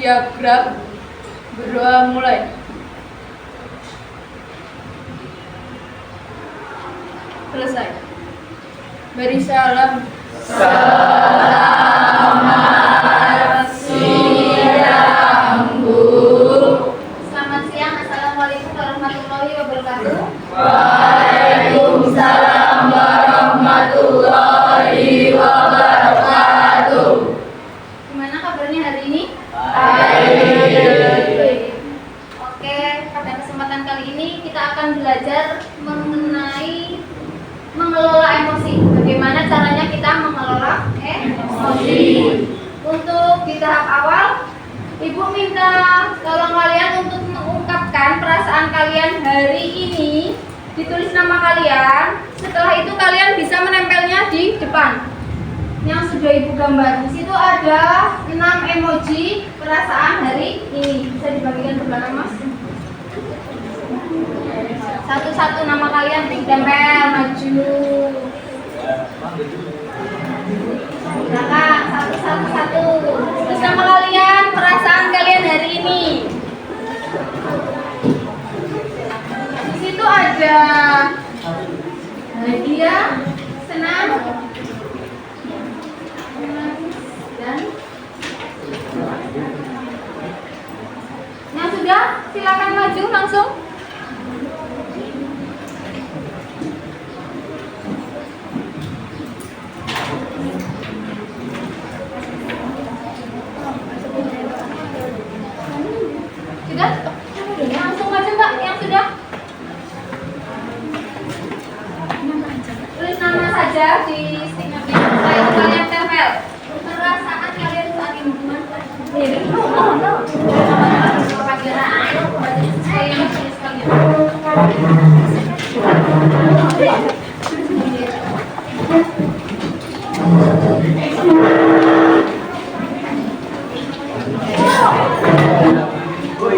diagram. Berdoa mulai. Selesai. Beri salam. Selamat siang, Bu. Selamat siang. Assalamualaikum warahmatullahi wabarakatuh. Waalaikumsalam warahmatullahi wabarakatuh. Gimana kabarnya hari ini? Baik. Oke, pada kesempatan kali ini kita akan belajar mengenai mengelola emosi. Bagaimana caranya kita mengelola emosi? Untuk di tahap awal, Ibu minta tolong kalian untuk mengungkapkan perasaan kalian hari ini. Ditulis nama kalian. Setelah itu kalian bisa menempelnya di depan yang sudah Ibu gambar. Di situ ada 6 emoji perasaan hari ini. Bisa dibagikan ke belakang, Mas. Satu-satu nama kalian ditempel maju. Belakang satu. Terus nama kalian, perasaan kalian hari ini. Di situ ada hadiah, senang, dan yang sudah silakan maju langsung. Sudah? Langsung aja Mbak yang sudah. Tulis nama saja di stikernya. Setelah itu kalian tempel. Perasaan kalian saat ini gimana?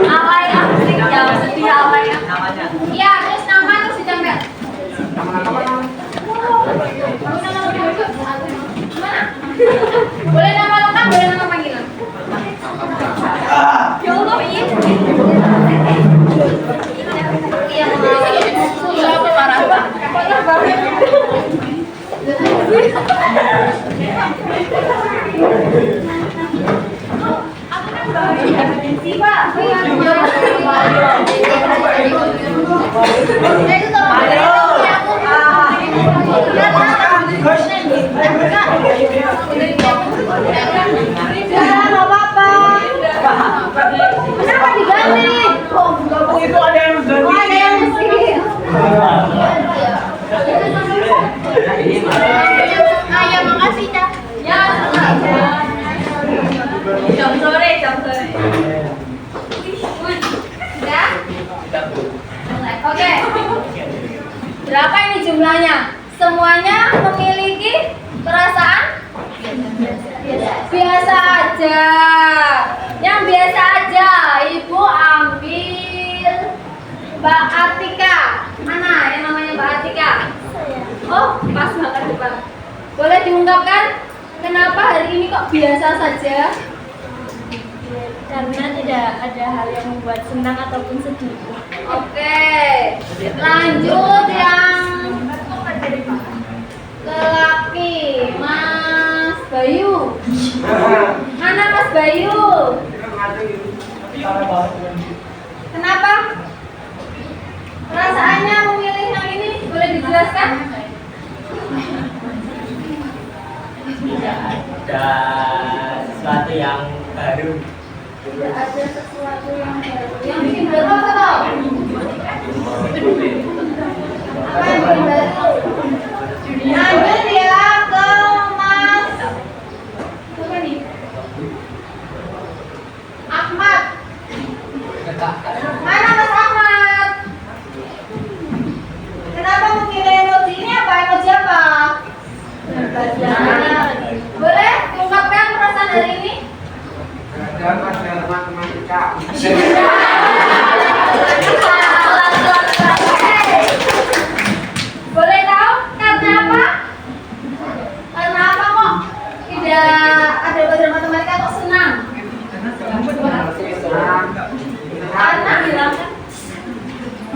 Alay asik ya, setia alay ya. Iya, terus nama terus ditempel. Boleh nama lengkap, boleh nama panggilan. Ya Allah, iya. Iya, Siapa marah? parah banget. Kenapa diganti? Itu ada yang ganti. Oh, ada yang mesti. Ya, makasih, Cak. Ya, jam sore. Sudah? Oke. Berapa ini jumlahnya? Semuanya memiliki perasaan biasa aja. Yang biasa aja, Ibu ambil Mbak Atika. Mana yang namanya Mbak Atika? Oh, pas banget Pak. Boleh diungkapkan kenapa hari ini kok biasa saja? Karena tidak ada hal yang membuat senang ataupun sedih. Oke, lanjut yang lelaki, Mas Bayu. Mana Mas Bayu? Kenapa? Perasaannya memilih yang ini boleh dijelaskan? Tidak ada sesuatu yang baru. Tidak ada sesuatu yang baru. Yang bikin baru apa tau? Apa yang bikin baru? Lanjut ya ke Mas. Siapa nih? Ahmad.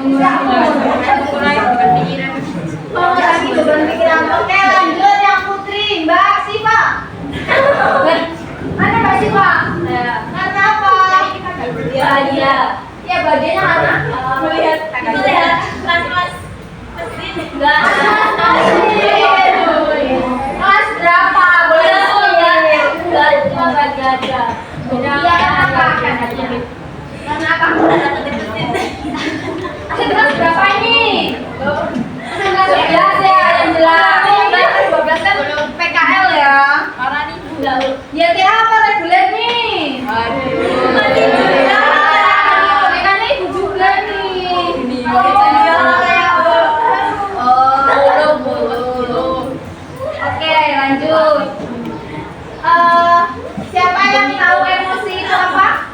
Mengurangi beban pikiran. Oke, lanjut yang putri, Mbak Siva. Mana Mbak Siva? Karena apa? Bahagia. Ya bagiannya mana? Melihat kelas mesin. Enggak. Kelas berapa? Boleh tahu ya? Enggak, cuma bagi aja. Iya, kenapa? Kenapa? Kelas berapa ini? Kelas 11 ya, yang jelas. Kelas 12 kan PKL ya. Parah nih. Ya kira apa reguler nih? Mereka nih ibu juga nih. Oke, lanjut. Siapa yang tahu emosi itu apa?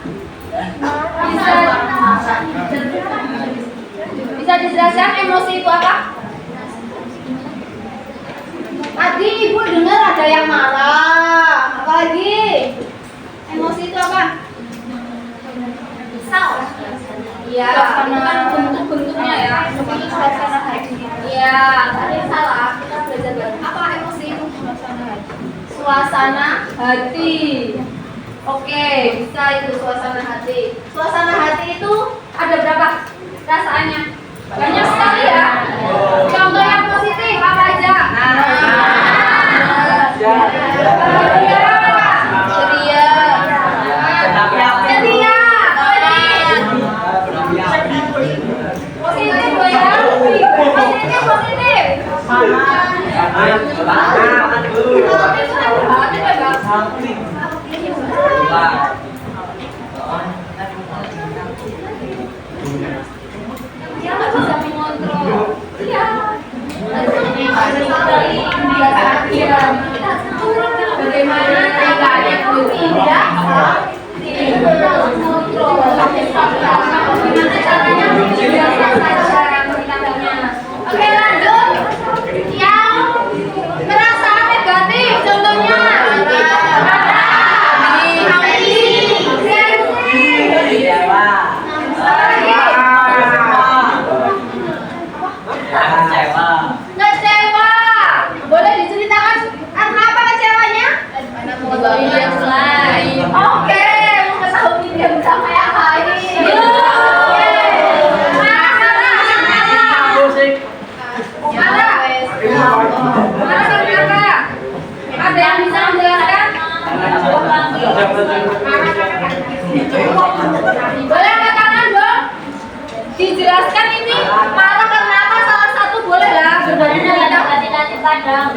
Bisa dijelaskan emosi itu apa? Tadi ibu dengar ada yang marah. Apa lagi? Emosi itu apa? Kesal. Iya, kan bentuk-bentuknya ya. Seperti suasana hati. Iya, ada yang salah. Kita belajar bareng. Apa emosi itu? Suasana hati. Oke, bisa itu suasana hati. Suasana hati itu ada berapa rasaannya? Banyak sekali ya. Contoh yang positif apa aja? Bahagia, ceria, ceria. Positif loh ya. Positif, positif. Dia nggak bisa mengontrol. Iya. Bagaimana caranya tidak mengontrol? Bagaimana caranya biasa saja bertambahnya? Oke, lanjut. Yang merasa negatif, contohnya. Kecewa. Boleh diceritakan karena apa kecewanya? Oke, mengetahui dia bersama yang lain. Ada yang bisa menjelaskan? Boleh angkat tangan dong. Dijelaskan ini marah karena apa? Salah satu boleh lah. Sebenarnya nasi padang.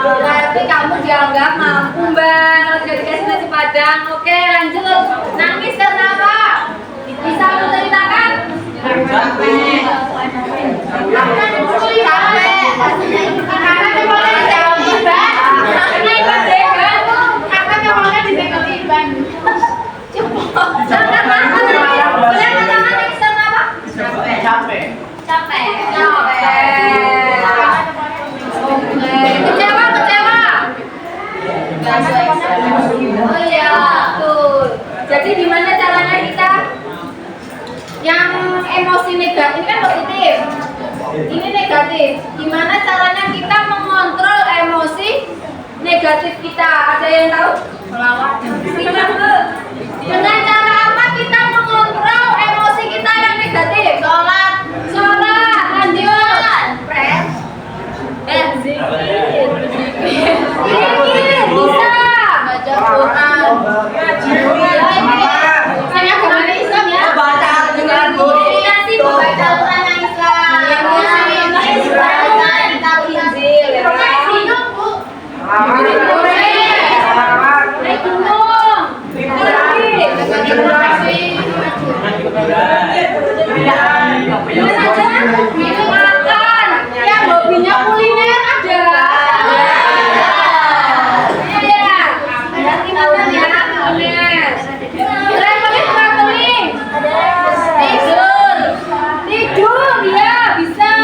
Berarti kamu dianggap mampu mbak kalau tidak dikasih nasi padang. Oke, lanjut. Nangis karena apa? Bisa menceritakan? Capek. Karena memangnya dibegal Iban. Karena Iban begal. Karena memangnya dibegal Iban. Cepat. Boleh katakan nangis karena apa? Capek. Capek. Oke. Kecewa. Oh iya, betul. Jadi gimana caranya kita yang emosi negatif ini kan positif, ini negatif. Gimana caranya kita mengontrol emosi negatif kita? Ada yang tahu? Dengan cara apa kita mengontrol emosi kita yang negatif? Sholat, lanjut. Zikir, bisa. Baca Quran. Saya agama Islam ya. Baca dengan Nanti baca Al-Quran yang Islam. Kita Injil. Minum Bu. Naik gunung. Minum makan. Yang hobinya kuliner ada. Iya. Berarti makan ya kuliner. Traveling. Tidur ya bisa.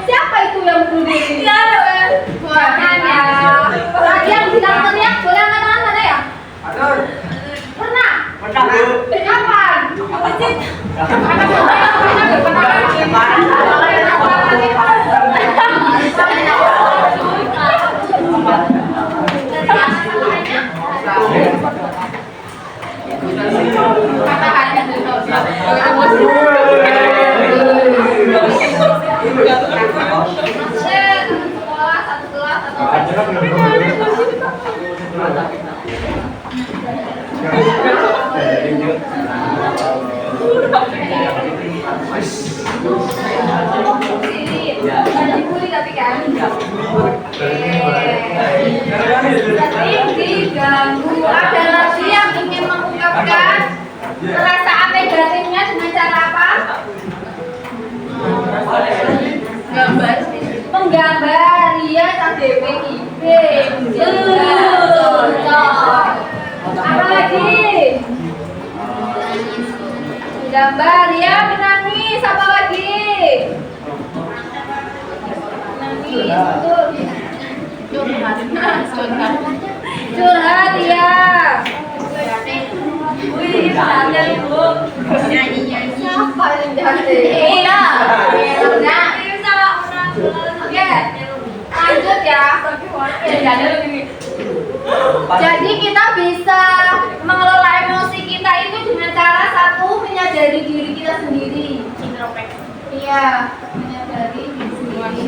Siapa itu yang bunuh diri? Jangan ya. Tadi yang bilang teriak boleh Ada dibully tapi kan. Sering diganggu. Ada lagi yang ingin mengungkapkan perasaan negatifnya dengan cara apa? Gambar. Menggambar. Iya, tak dewe ide. Cocok. Apa lagi? Gambar ya, menangis. Apa lagi? Menangis. Curhat ya. Wih, ada ibu. Nyanyi-nyanyi. Siapa yang jahat? Iya. Nah, ini salah orang. Oke. Lanjut ya. Jadi kita bisa mengelola emosi kita itu dengan cara satu, menyadari diri kita sendiri. Iya, menyadari diri sendiri.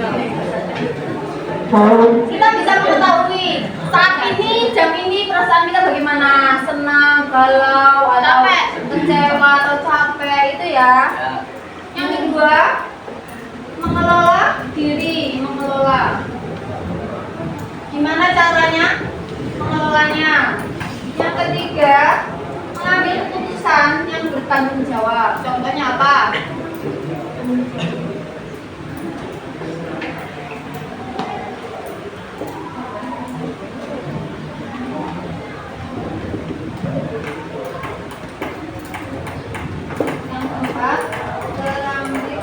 Kita bisa mengetahui saat ini, jam ini perasaan kita bagaimana, senang, galau, atau kecewa atau capek itu ya. Yang kedua, mengelola diri, mengelola. Gimana caranya mengelolanya? Yang ketiga, mengambil keputusan yang bertanggung jawab. Contohnya apa? Yang keempat, mengambil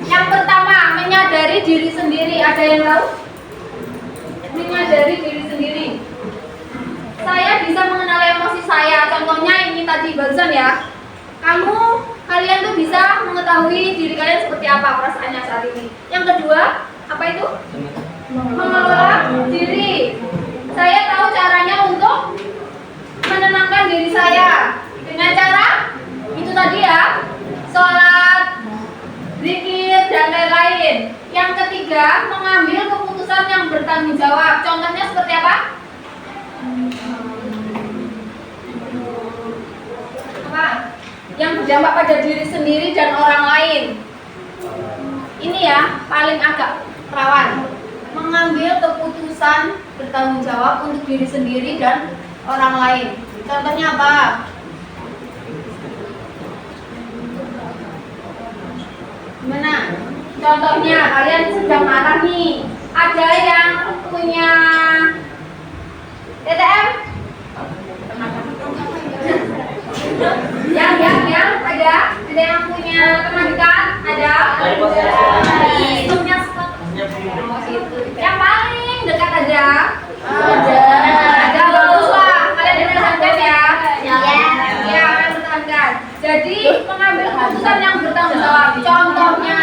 yang pertama, menyadari diri sendiri. Ada yang tahu? Menyadari diri sendiri. Saya bisa mengenal emosi saya. Contohnya ini tadi barusan ya. Kalian tuh bisa mengetahui diri kalian seperti apa perasaannya saat ini. Yang kedua, apa itu? Mengelola diri. Saya tahu caranya untuk menenangkan diri saya dengan cara itu tadi ya, sholat, zikir, dan lain-lain. Yang ketiga, mengambil keputusan yang bertanggung jawab. Contohnya seperti apa? Apa? Yang berdampak pada diri sendiri dan orang lain. Ini ya, paling agak rawan. Mengambil keputusan bertanggung jawab untuk diri sendiri dan orang lain. Contohnya apa? Gimana? Contohnya kalian sedang marah nih. Ada yang punya TTM? Yang ada yang punya teman dekat? Ada? Yang paling dekat ada? Ada, bagus lah. Kalian dipertahankan ya? Ya, kalian pertahankan. Jadi mengambil keputusan yang bertanggung jawab. Contohnya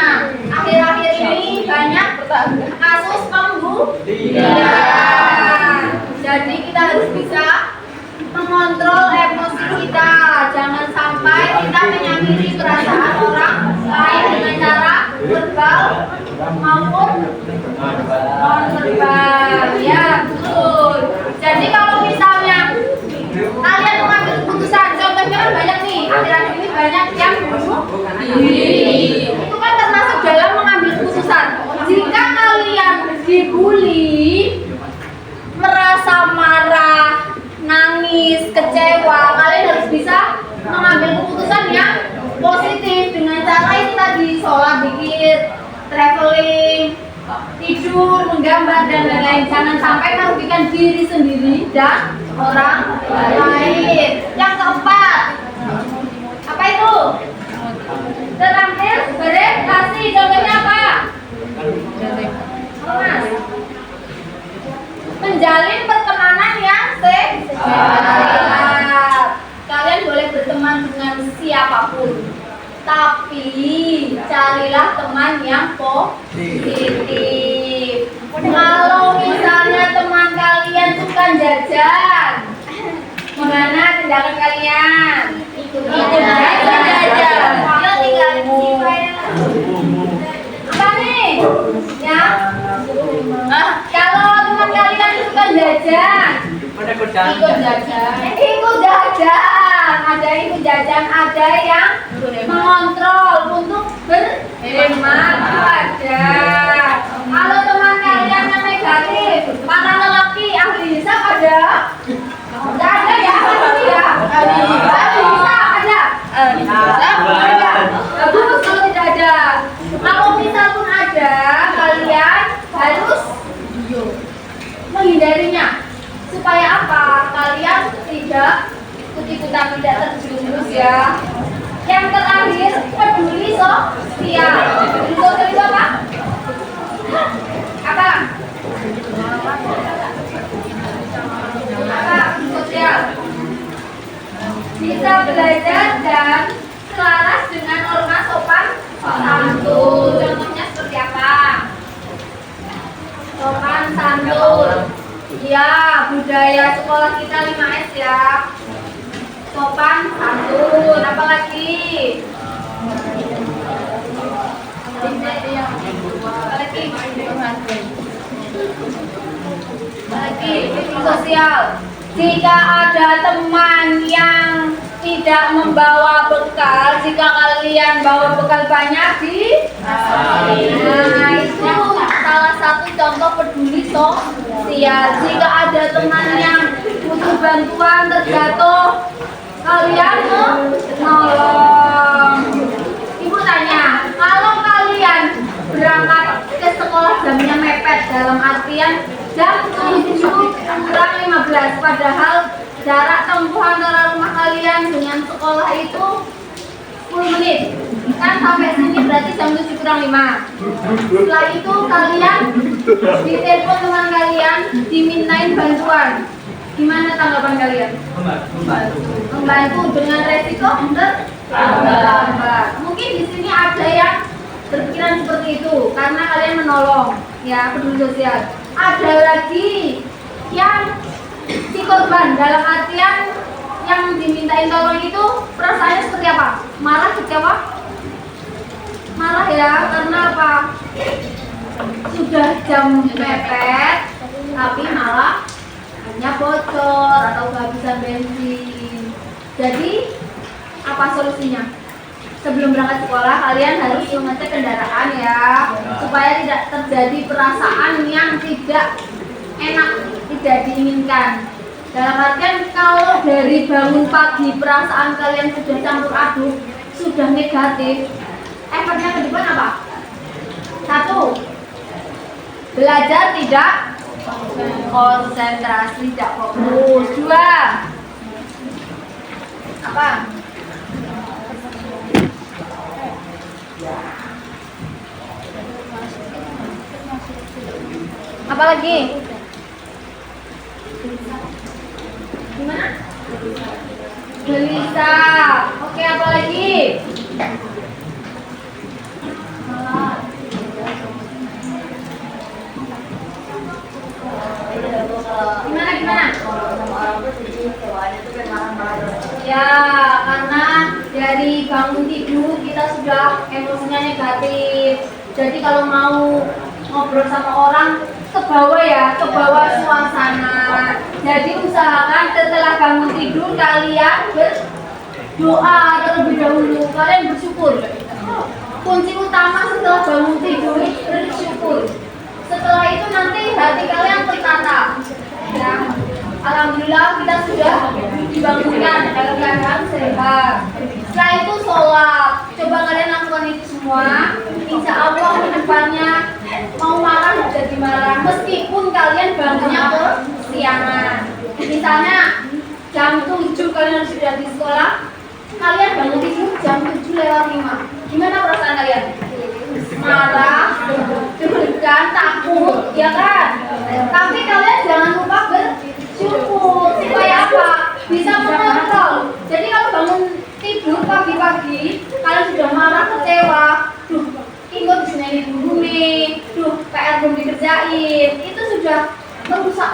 akhir-akhir ini banyak kasus pembunuhan. Jadi kita harus bisa mengontrol emosi kita. Jangan sampai kita menyakiti perasaan orang lain dengan cara verbal maupun non-verbal. Ya, betul. Jadi kalau misalnya kalian mengambil keputusan, contohnya kan banyak nih, akhir-akhir ini banyak yang bunuh diri. Itu kan termasuk dalam mengambil keputusan. Jika kalian dibully, merasa marah, nangis, kecewa, kalian harus bisa mengambil keputusan yang positif dengan cara itu tadi, sholat, zikir, traveling, tidur, menggambar, dan lain-lain. Jangan sampai merugikan diri sendiri dan orang lain. Yang keempat, apa itu? Terakhir, berempati. Contohnya apa? Mas, menjalin pertemanan yang sehat. Kalian boleh berteman dengan siapapun, tapi carilah teman yang positif. Kalau misalnya teman kalian suka jajan, Gimana tindakan kalian? Ikut aja. Ayo tinggalin apa nih? Ya. Kalau teman kalian suka jajan, ikut jajan. Ada ikut jajan, ada yang mengontrol untuk berhemat itu ada. Kalau teman kalian yang negatif, para lelaki ahli hisab ada? Tidak ada ya, pasti ya. Ahli hisab ada? Ada. Bagus kalau tidak ada. Kalau misal pun ada, kalian harus menghindarinya. Supaya apa? Kalian tidak ikut-ikutan, tidak terjerumus ya. Yang terakhir, peduli sosial. Peduli sosial itu apa? Apa? Sosial. Bisa belajar dan selaras dengan norma sopan santun. Contohnya seperti apa? Sopan santun. Ya, budaya sekolah kita 5S ya. Sopan santun. Apalagi? Sosial. Jika ada teman yang tidak membawa bekal, jika kalian bawa bekal banyak nah itu salah satu contoh peduli sosial. Jika ada teman yang butuh bantuan terjatuh, kalian menolong. Ibu tanya, kalau kalian berangkat ke sekolah jamnya mepet, dalam artian jam 7:15, padahal jarak tempuh antara rumah kalian dengan sekolah itu 10 menit. Kan sampai sini berarti jam 7:05. Setelah itu kalian ditelepon teman kalian, dimintain bantuan. Gimana tanggapan kalian? Membantu dengan resiko terlambat. Mungkin di sini ada yang berpikiran seperti itu karena kalian menolong, ya, peduli sosial. Ada lagi yang si korban, dalam artian yang dimintain tolong itu perasaannya seperti apa? Marah, kecewa? Marah ya, karena apa? Sudah jam mepet tapi malah hanya bocor atau kehabisan bensin. Jadi apa solusinya? Sebelum berangkat sekolah kalian harus mengecek kendaraan ya, supaya tidak terjadi perasaan yang tidak enak, tidak diinginkan. Dalam artian kalau dari bangun pagi perasaan kalian sudah campur aduk, sudah negatif, efeknya ke depan apa? 1. Belajar tidak konsentrasi, tidak fokus. 2. Apa? Apa lagi? Gimana? Gelisah. Oke, apa lagi? Gimana? Ya, karena dari bangun tidur kita sudah emosinya negatif. Jadi kalau mau ngobrol sama orang, ke bawah suasana. Jadi usahakan setelah bangun tidur kalian berdoa terlebih dahulu. Kalian bersyukur. Kunci utama setelah bangun tidur bersyukur. Setelah itu nanti hati kalian tertata. Ya. Alhamdulillah kita sudah dibangunkan dalam keadaan sehat. Setelah itu sholat. Coba kalian lakukan itu semua. Insya Allah ke depannya mau marah jadi marah. Meskipun kalian bangunnya kesiangan. Misalnya jam 7 kalian sudah di sekolah, kalian bangun tidur jam 7:05. Gimana perasaan kalian? Marah, deg-degan, takut, ya kan? Tapi kalian jangan lupa bersyukur. Supaya apa? Bisa mengontrol. Jadi kalau bangun tidur pagi-pagi, kalian sudah marah, kecewa, ingin disini dulu nih, PR belum dikerjain, itu sudah merusak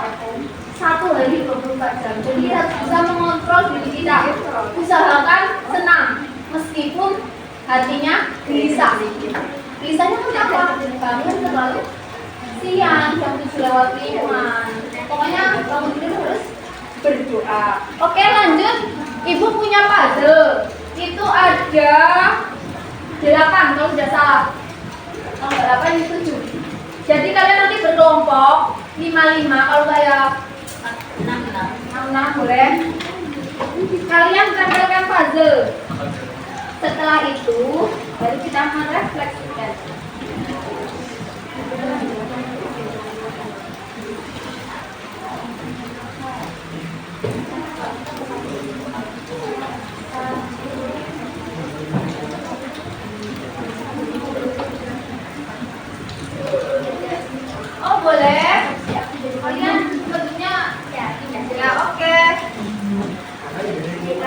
1 hari 24 jam. Jadi harus bisa bisa mengontrol diri kita. Usahakan senang meskipun hatinya gelisah. Gelisahnya kenapa? Bangun terlalu siang, jam 7:05. Pokoknya bangun tidur harus berdoa. Oke, lanjut. Ibu punya puzzle. Itu ada 8 kalau tidak salah. Kalau nggak 8 itu 7. Jadi kalian nanti berkelompok 5-5. Kalau saya 6 boleh. Kalian tempelkan puzzle. Setelah itu baru kita merefleksikan. Oh boleh. Kalian bentuknya ya oke.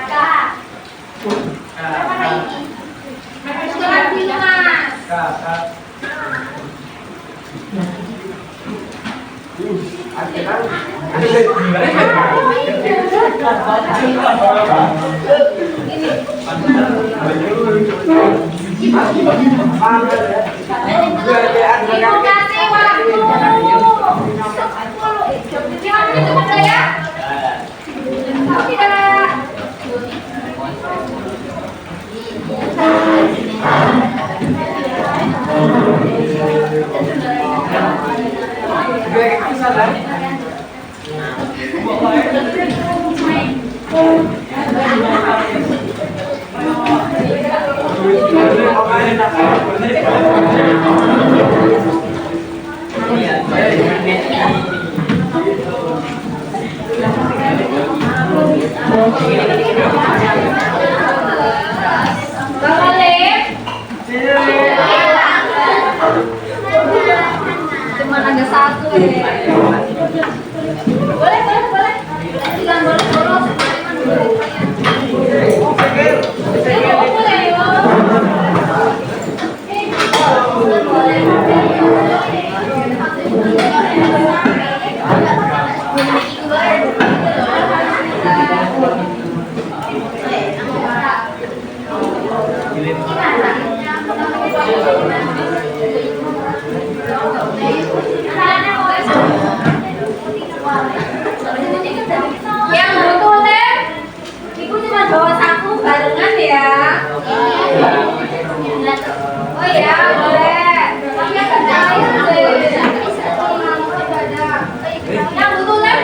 Kak. Apa ini? Setelah dulu mas. Ibu kasih waktu 10 menit ya. Tidak. Cuma ada satu ya. Boleh. Silang boleh bolos. Yang butuh lem, ibu cuma bawa saku barengan ya. Oh ya, boleh. Tapi akan cair deh. Yang butuh lem,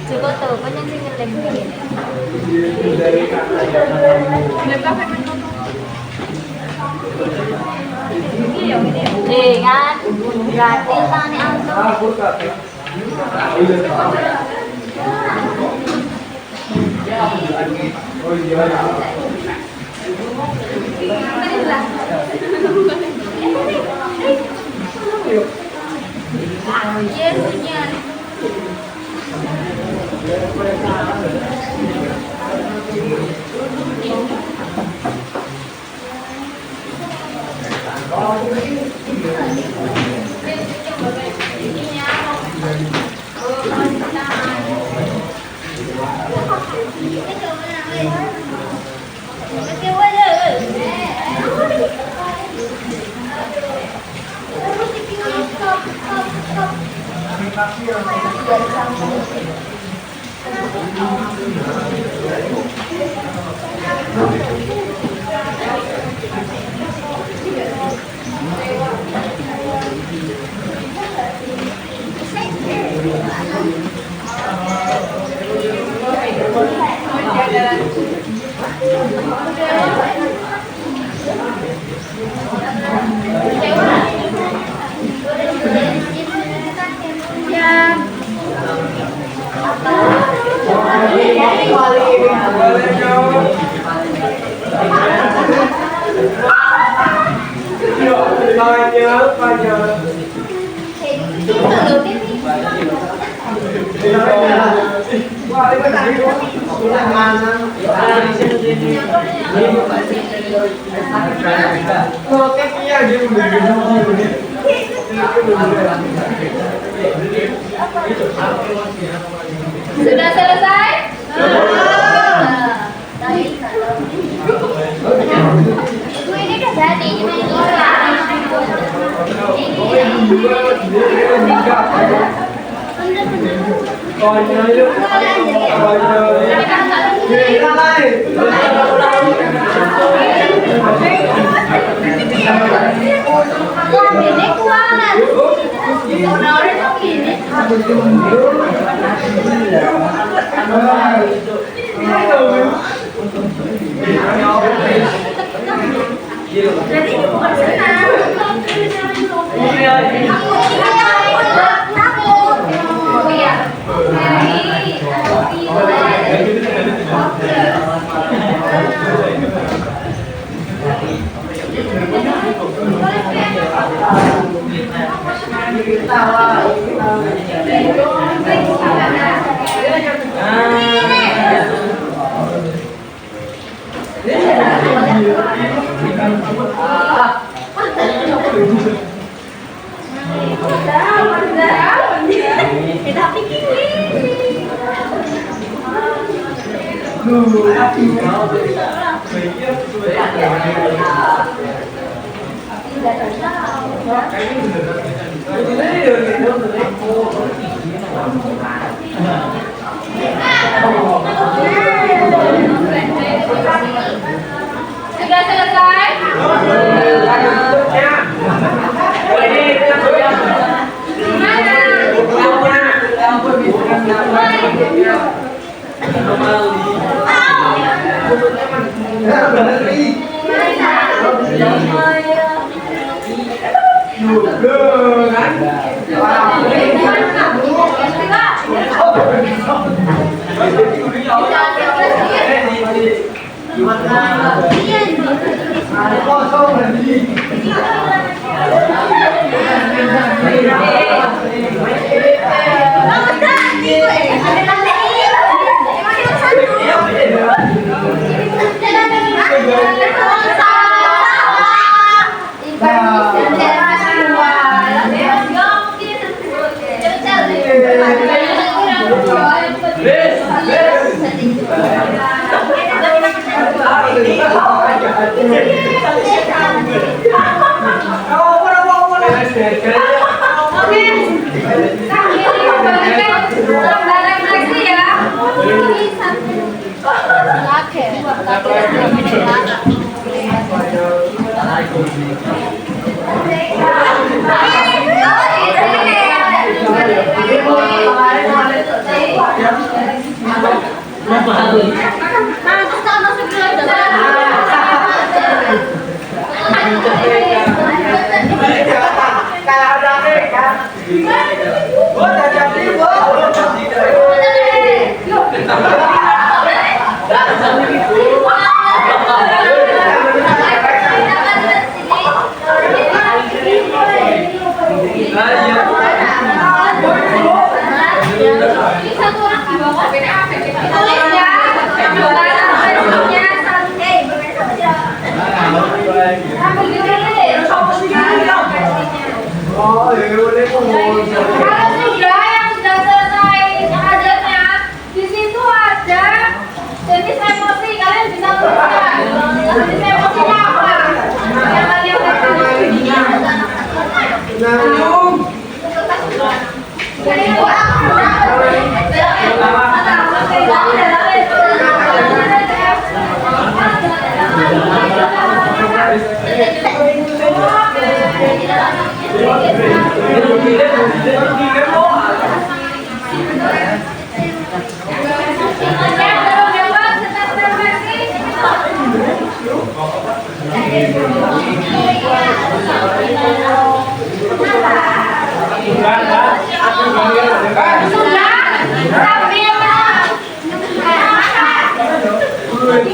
Coba tuh, banyak sih ngelem begini. Kan, gratis tani antum. Yes, punya. Ini Sudah selesai? Ibu ini udah jadi jadi bukan senang. Oh iya. Sudah selesai? Satu orang di bawah, tulis ya.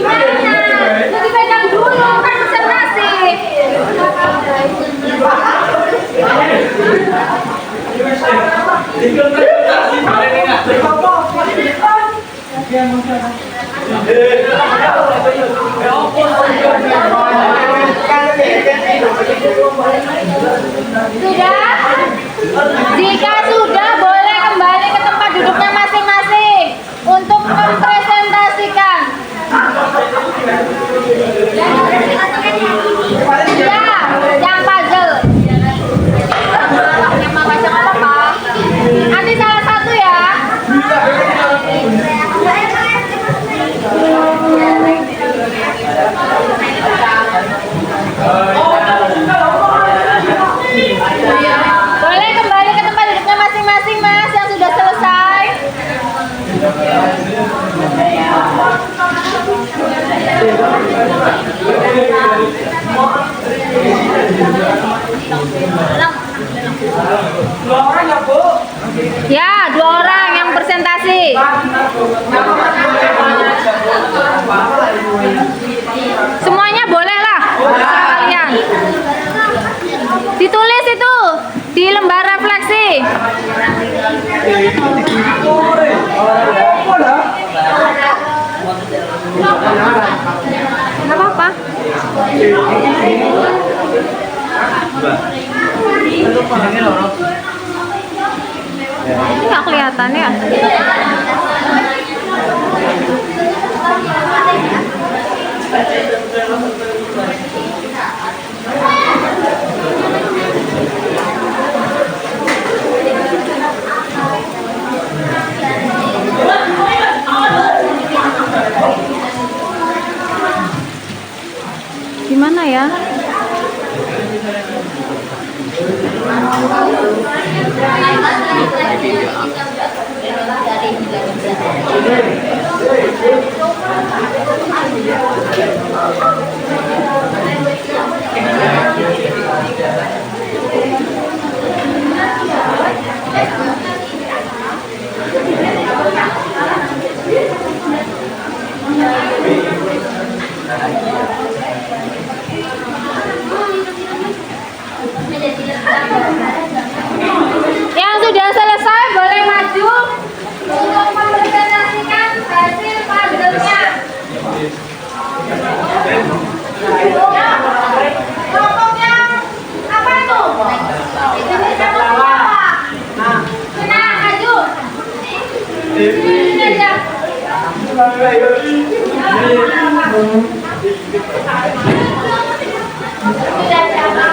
Gimana? Mau dipegang dulu kan konsentrasi. Sudah? Jika sudah, boleh kembali ke tempat duduknya masing-masing untuk mempresentasikan. Ya, yang puzzle. Yang mau baca apa? Nanti salah satu ya. Boleh kembali ke tempat duduknya masing-masing, Mas, yang sudah selesai. Ya, 2 orang yang presentasi. Semuanya boleh lah, kalian. Ditulis itu di lembar refleksi. Nggak apa-apa. Ini nggak kelihatan ya. Gimana ya? Yang sudah selesai boleh maju untuk mempresentasikan hasil puzzle-nya. Kelompoknya apa itu? Kelompok apa? Nah, maju. Sini aja. Sudah siapa?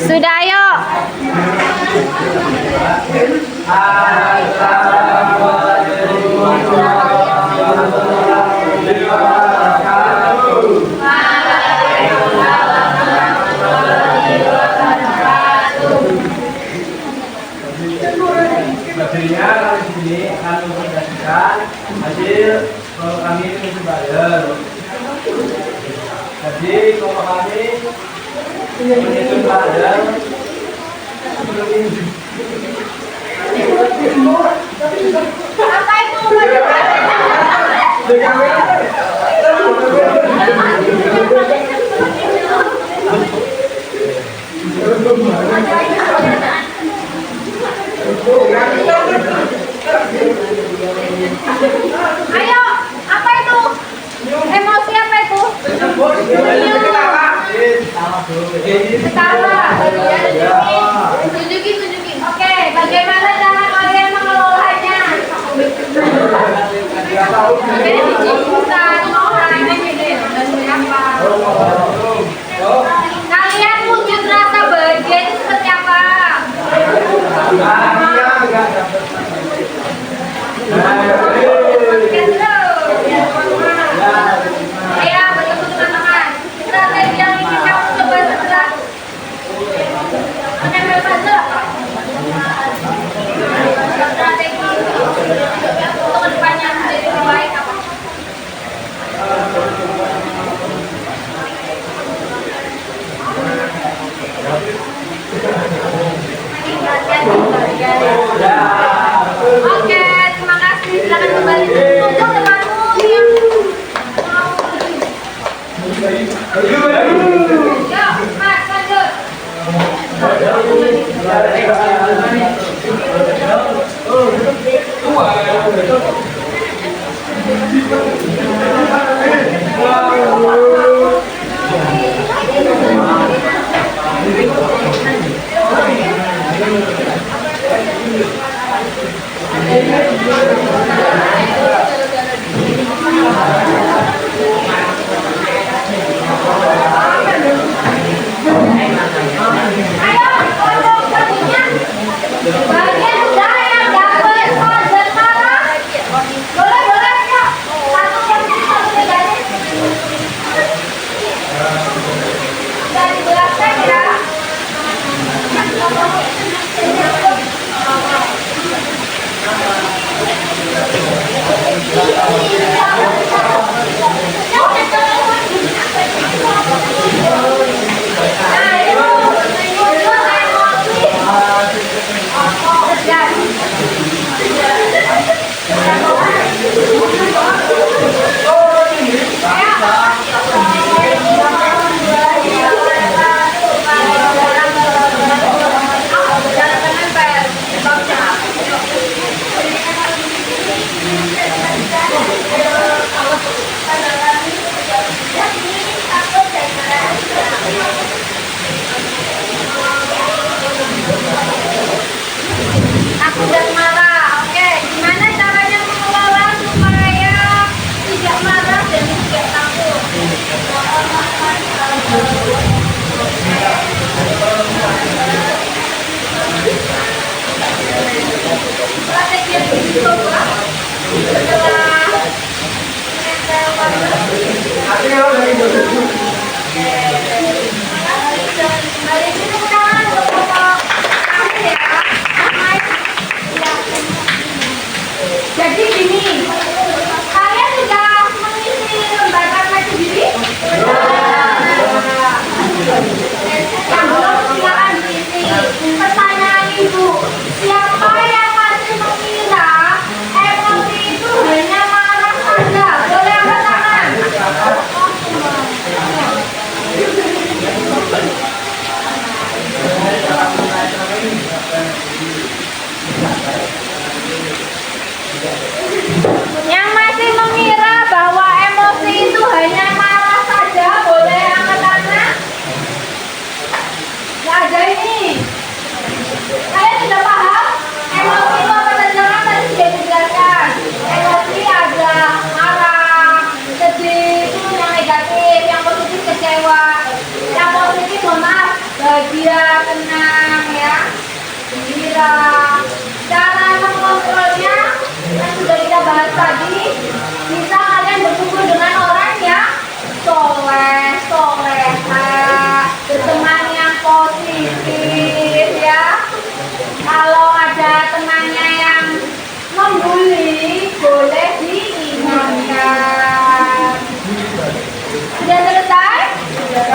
Sudah, ayo. Materinya di sini akan mempresentasikan hasil kalau kami itu bayar. Jadi kalau kami menghitung bayar sebelum ini. Apa itu? Ayo, apa itu? Emosi apa itu? Ketawa. Tunjukin. Oke, bagaimana cara kalian mengelolanya? Kalian wujud rasa bahagia itu seperti apa? Ya, betul teman-teman. Strategi yang ingin kamu coba sekarang. Pakai puzzle Ayo, kelompok selanjutnya. Bagian udah yang dapat pelajar marah. Boleh, yuk. Satu positif, satu negatif. Sudah dijelaskan ya. Nah, itu muncul emosi. Aku dan marah. Oke, gimana caranya mengelola supaya tidak marah dan tidak takut? Strategi yang dicoba setelah kembali sini sekarang untuk kamu ya. Jadi gini, kalian sudah mengisi lembaga maju diri? Yang belum silakan diisi. Pertanyaan ibu, siapa yang masih mengira emosi itu hanya marah saja? Boleh angkat tangan. Yang masih mengira bahwa emosi itu hanya marah saja, boleh angkat tangan? Nggak ada ini. Kalian sudah paham? Emosi itu apa saja kan tadi sudah dijelaskan. Emosi ada marah, sedih, itu yang negatif, yang positif kecewa. Yang positif mohon maaf, bahagia, tenang ya, gembira. Cara mengontrolnya yang sudah kita bahas tadi, bisa kalian berkumpul dengan orang yang soleh, soleha, berteman yang positif ya. Kalau ada temannya yang membuli, boleh diingatkan. Sudah selesai? Sudah.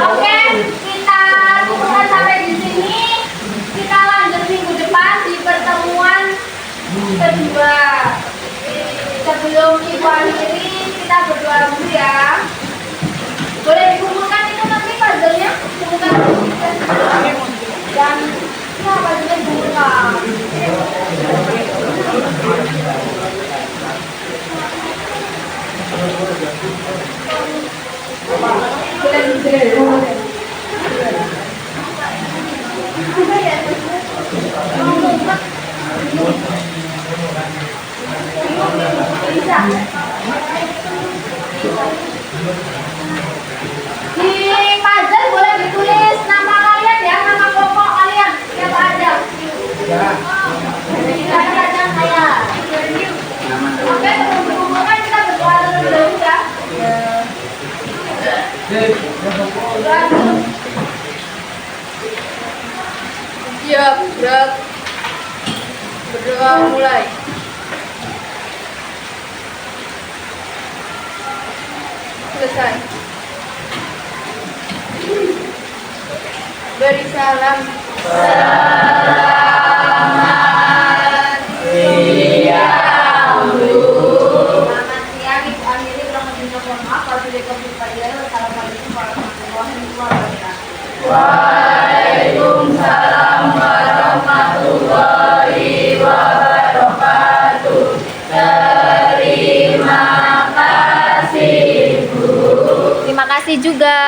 Oke, kita cukupkan sampai di sini. Kita lanjut minggu depan di pertemuan kedua. Sebelum ibu akhiri, kita berdoa dulu ya. Boleh dikumpulkan itu nanti puzzle-nya? Kumpulkan dan ya puzzle-nya dikumpulkan. Bisa. Di puzzle boleh ditulis nama kalian ya, nama kelompok kalian siapa aja. Siapa aja saya. Oke, sebelum dikumpulkan kita berdoa terlebih dahulu ya. Siap, gerak. Berdoa mulai. Selesai. Beri salam. Selamat siang, Bu. Selamat siang, Ibu akhiri kurang lebihnya mohon maaf. Wassalamualaikum warahmatullahi wabarakatuh. Waalaikumsalam warahmatullahi wabarakatuh. Terima kasih, Bu. Terima kasih juga.